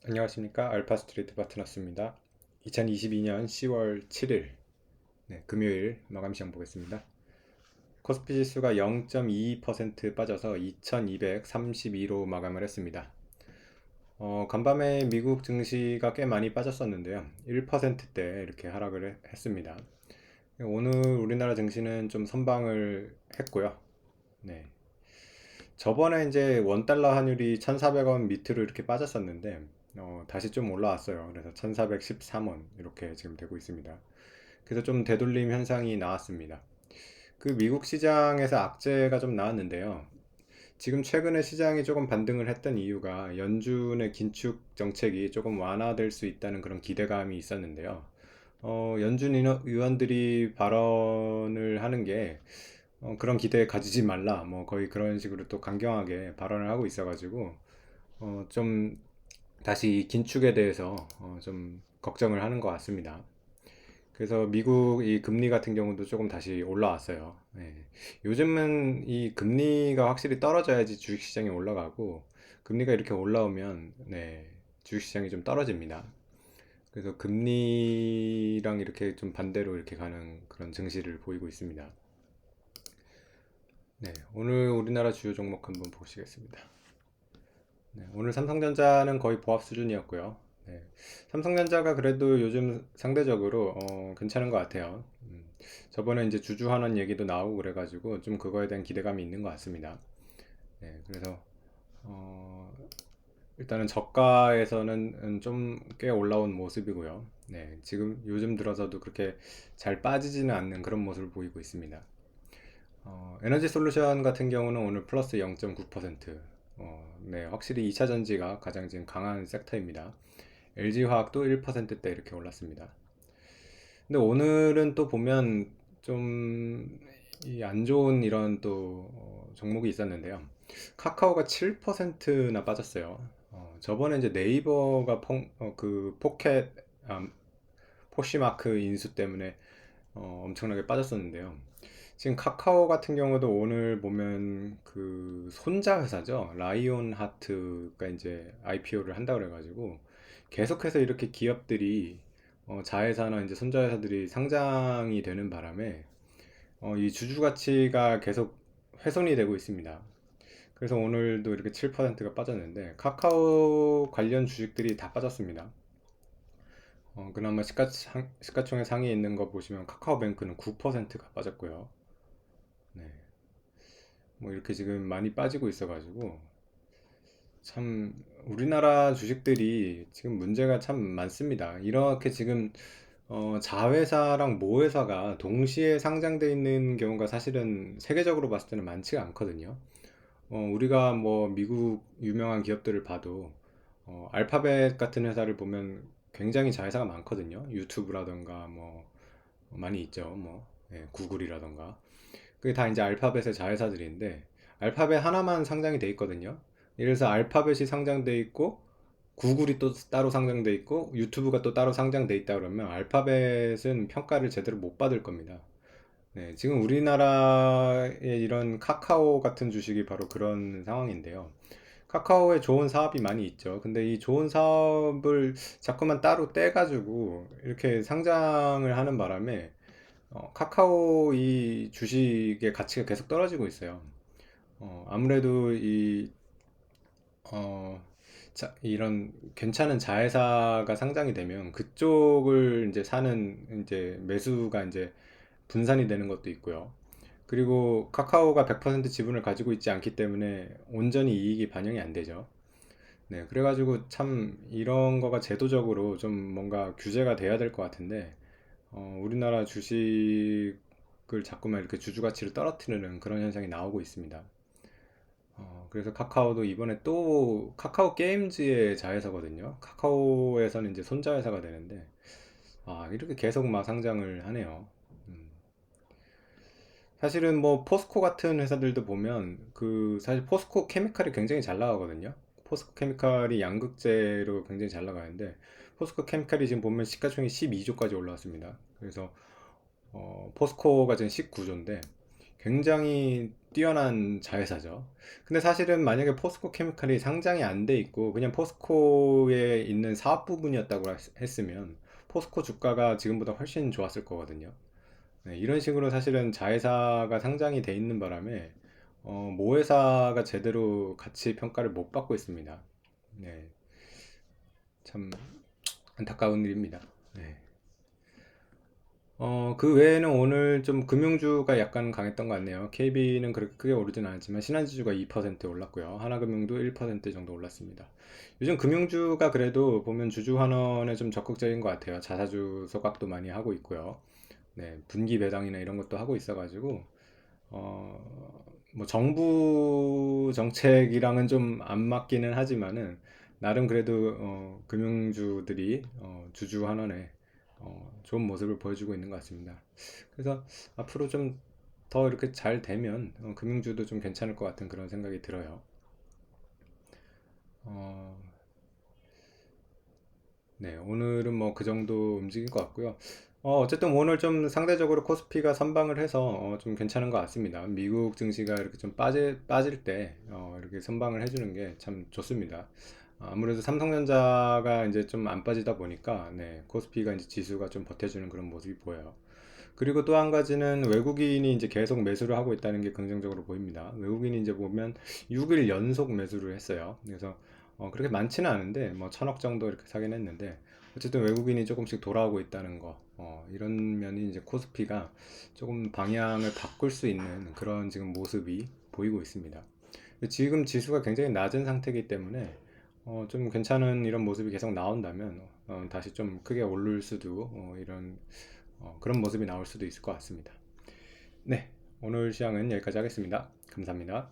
안녕하십니까. 알파스트레이트 파트너스입니다. 2022년 10월 7일 금요일 마감 시장 보겠습니다. 코스피 지수가 0.22% 빠져서 2232로 마감을 했습니다. 간밤에 미국 증시가 꽤 많이 빠졌었는데요. 1%대 이렇게 하락을 했습니다. 오늘 우리나라 증시는 좀 선방을 했고요. 네. 저번에 이제 원달러 환율이 1,400원 밑으로 이렇게 빠졌었는데 다시 좀 올라왔어요. 그래서 1,413원 이렇게 지금 되고 있습니다. 그래서 좀 되돌림 현상이 나왔습니다. 그 미국 시장에서 악재가 좀 나왔는데요. 지금 최근에 시장이 조금 반등을 했던 이유가 연준의 긴축 정책이 조금 완화될 수 있다는 그런 기대감이 있었는데요. 연준 의원들이 발언을 하는 게 그런 기대 가지지 말라 뭐 거의 그런 식으로 또 강경하게 발언을 하고 있어가지고 좀 다시 이 긴축에 대해서 좀 걱정을 하는 것 같습니다. 그래서 미국 이 금리 같은 경우도 조금 다시 올라왔어요. 네. 요즘은 이 금리가 확실히 떨어져야지 주식시장이 올라가고 금리가 이렇게 올라오면 주식시장이 좀 떨어집니다. 그래서 금리랑 이렇게 좀 반대로 이렇게 가는 그런 증시를 보이고 있습니다. 네, 오늘 우리나라 주요 종목 한번 보시겠습니다. 네, 오늘 삼성전자는 거의 보합 수준이었고요. 네, 삼성전자가 그래도 요즘 상대적으로 괜찮은 것 같아요. 저번에 이제 주주환원 얘기도 나오고 그래가지고 좀 그거에 대한 기대감이 있는 것 같습니다. 네, 그래서 어, 일단은 저가에서는 좀 꽤 올라온 모습이고요. 네, 지금 요즘 들어서도 그렇게 잘 빠지지는 않는 그런 모습을 보이고 있습니다. 에너지 솔루션 같은 경우는 오늘 플러스 0.9%. 네, 확실히 2차 전지가 가장 지금 강한 섹터입니다. LG화학도 1%대 이렇게 올랐습니다. 근데 오늘은 또 보면 좀 이 안 좋은 이런 또 종목이 있었는데요. 카카오가 7%나 빠졌어요. 저번에 이제 네이버가 그 포켓 포시마크 인수 때문에 엄청나게 빠졌었는데요. 지금 카카오 같은 경우도 오늘 보면 그 손자 회사죠. 라이온 하트가 이제 IPO를 한다 그래가지고 계속해서 이렇게 기업들이 자회사나 이제 손자 회사들이 상장이 되는 바람에 이 주주 가치가 계속 훼손이 되고 있습니다. 그래서 오늘도 이렇게 7%가 빠졌는데 카카오 관련 주식들이 다 빠졌습니다. 그나마 시가총액 상위에 있는 거 보시면 카카오뱅크는 9%가 빠졌고요. 네. 뭐 이렇게 지금 많이 빠지고 있어가지고 참 우리나라 주식들이 지금 문제가 참 많습니다. 이렇게 지금 자회사랑 모회사가 동시에 상장돼 있는 경우가 사실은 세계적으로 봤을 때는 많지가 않거든요. 우리가 뭐 미국 유명한 기업들을 봐도 알파벳 같은 회사를 보면 굉장히 자회사가 많거든요. 유튜브라던가 뭐 많이 있죠. 뭐 구글이라던가 그게 다 이제 알파벳의 자회사들인데 알파벳 하나만 상장이 돼 있거든요. 예를 들어서 알파벳이 상장돼 있고 구글이 또 따로 상장돼 있고 유튜브가 또 따로 상장돼 있다 그러면 알파벳은 평가를 제대로 못 받을 겁니다. 네, 지금 우리나라의 이런 카카오 같은 주식이 바로 그런 상황인데요. 카카오에 좋은 사업이 많이 있죠. 근데 이 좋은 사업을 자꾸만 따로 떼가지고 이렇게 상장을 하는 바람에 카카오 이 주식의 가치가 계속 떨어지고 있어요. 아무래도 어, 이런 괜찮은 자회사가 상장이 되면 그쪽을 이제 사는 이제 매수가 이제 분산이 되는 것도 있고요. 그리고 카카오가 100% 지분을 가지고 있지 않기 때문에 온전히 이익이 반영이 안 되죠. 네, 그래가지고 참 이런 거가 제도적으로 좀 뭔가 규제가 돼야 될 것 같은데, 우리나라 주식을 자꾸만 이렇게 주주 가치를 떨어뜨리는 그런 현상이 나오고 있습니다. 그래서 카카오도 이번에 또 카카오 게임즈의 자회사거든요. 카카오에서는 이제 손자회사가 되는데, 이렇게 계속 막 상장을 하네요. 음. 사실은 뭐 포스코 같은 회사들도 보면 그 사실 포스코 케미칼이 굉장히 잘 나가거든요. 포스코 케미칼이 양극재로 굉장히 잘 나가는데 포스코 케미칼이 지금 보면 시가총액 12조까지 올라왔습니다. 그래서 포스코가 지금 19조인데 굉장히 뛰어난 자회사죠. 근데 사실은 만약에 포스코 케미칼이 상장이 안 돼 있고 그냥 포스코에 있는 사업 부분이었다고 했으면 포스코 주가가 지금보다 훨씬 좋았을 거거든요. 네, 이런 식으로 사실은 자회사가 상장이 돼 있는 바람에 모회사가 제대로 가치 평가를 못 받고 있습니다. 네, 참 안타까운 일입니다. 네. 그 외에는 오늘 좀 금융주가 약간 강했던 것 같네요. KB는 그렇게 크게 오르진 않았지만 신한지주가 2% 올랐고요. 하나금융도 1% 정도 올랐습니다. 요즘 금융주가 그래도 보면 주주환원에 좀 적극적인 것 같아요. 자사주 소각도 많이 하고 있고요. 네, 분기 배당이나 이런 것도 하고 있어가지고 뭐 정부 정책이랑은 좀 안 맞기는 하지만은 나름 그래도 금융주들이 주주 환원에 좋은 모습을 보여주고 있는 것 같습니다. 그래서 앞으로 좀 더 이렇게 잘 되면 금융주도 좀 괜찮을 것 같은 그런 생각이 들어요. 어, 네, 오늘은 뭐 그 정도 움직일 것 같고요. 어쨌든 오늘 좀 상대적으로 코스피가 선방을 해서 좀 괜찮은 것 같습니다. 미국 증시가 이렇게 좀 빠질 때 이렇게 선방을 해주는 게 참 좋습니다. 아무래도 삼성전자가 이제 좀 안 빠지다 보니까 네, 코스피가 이제 지수가 좀 버텨주는 그런 모습이 보여요. 그리고 또 한 가지는 외국인이 이제 계속 매수를 하고 있다는 게 긍정적으로 보입니다. 외국인이 이제 보면 6일 연속 매수를 했어요. 그래서 그렇게 많지는 않은데 뭐 천억 정도 이렇게 사긴 했는데 어쨌든 외국인이 조금씩 돌아오고 있다는 거 이런 면이 이제 코스피가 조금 방향을 바꿀 수 있는 그런 지금 모습이 보이고 있습니다. 지금 지수가 굉장히 낮은 상태이기 때문에 좀 괜찮은 이런 모습이 계속 나온다면 다시 좀 크게 오를 수도 이런 그런 모습이 나올 수도 있을 것 같습니다. 네, 오늘 시황은 여기까지 하겠습니다. 감사합니다.